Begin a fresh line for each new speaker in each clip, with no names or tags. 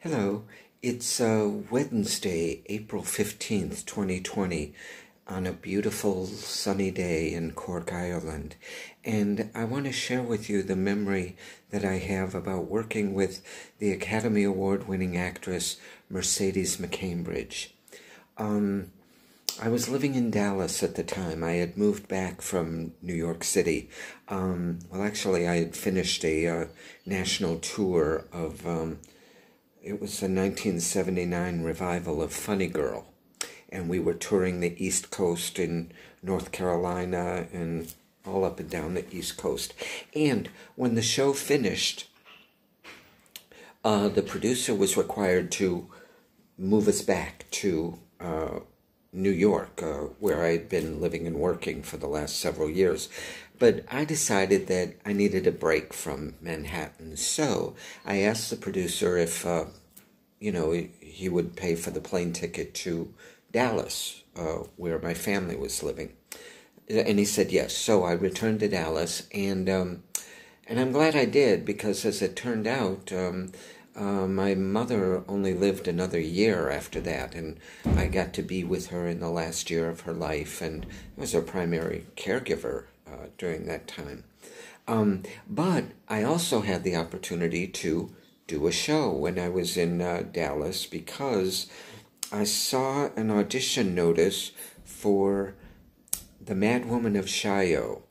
Hello, it's Wednesday, April 15th, 2020, on a beautiful sunny day in Cork, Ireland. And I want to share with you the memory that I have about working with the Academy Award-winning actress Mercedes McCambridge. I was living in Dallas at the time. I had moved back from New York City. Actually, I had finished a national tour of... It was a 1979 revival of Funny Girl, and we were touring the East Coast in North Carolina and all up and down the East Coast. And when the show finished, the producer was required to move us back to New York, where I had been living and working for the last several years. But I decided that I needed a break from Manhattan, so I asked the producer if, he would pay for the plane ticket to Dallas, where my family was living. And he said yes. So I returned to Dallas, and I'm glad I did, because as it turned out, my mother only lived another year after that, and I got to be with her in the last year of her life, and I was her primary caregiver during that time. But I also had the opportunity to do a show when I was in Dallas, because I saw an audition notice for The Mad Woman of Chaillot,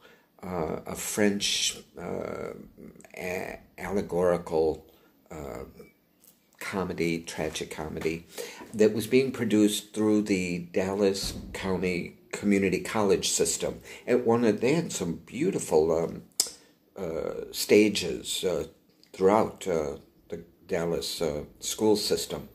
a French allegorical comedy, tragic comedy, that was being produced through the Dallas County Community College system. They had some beautiful stages throughout the Dallas school system.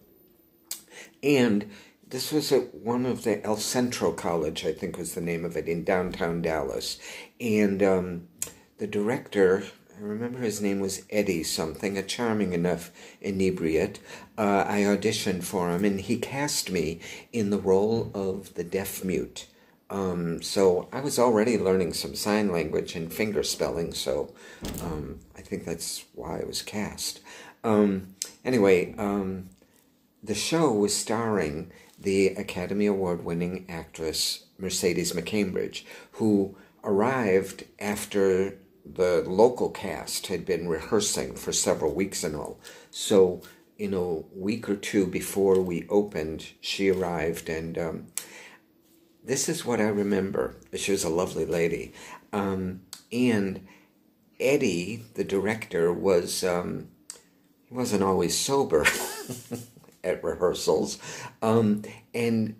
And this was at one of the El Centro College, I think was the name of it, in downtown Dallas. And the director, I remember his name was Eddie something, a charming enough inebriate. I auditioned for him, and he cast me in the role of the deaf-mute. So I was already learning some sign language and finger spelling, so I think that's why I was cast. Anyway, the show was starring the Academy Award-winning actress Mercedes McCambridge, who arrived after the local cast had been rehearsing for several weeks and all. So, in a week or two before we opened, she arrived, and this is what I remember. She was a lovely lady. And Eddie, the director, he wasn't always sober at rehearsals. And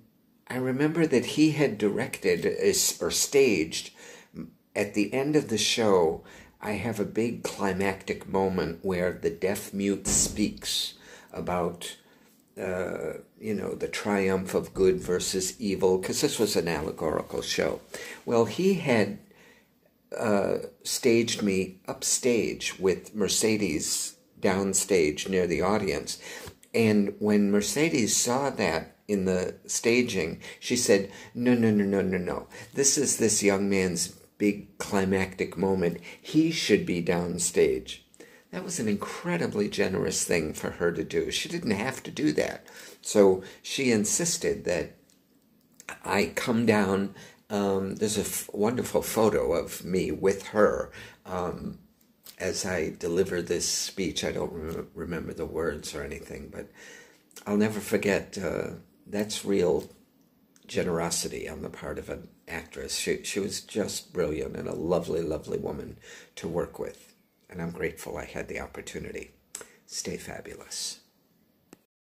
I remember that he had directed or staged, at the end of the show, I have a big climactic moment where the deaf-mute speaks about, the triumph of good versus evil, because this was an allegorical show. Well, he had staged me upstage with Mercedes downstage near the audience. And when Mercedes saw that in the staging, she said, no. This is this young man's big climactic moment. He should be downstage. That was an incredibly generous thing for her to do. She didn't have to do that. So she insisted that I come down. There's a wonderful photo of me with her as I deliver this speech. I don't remember the words or anything, but I'll never forget. That's real generosity on the part of an actress. She was just brilliant and a lovely, lovely woman to work with. And I'm grateful I had the opportunity. Stay fabulous.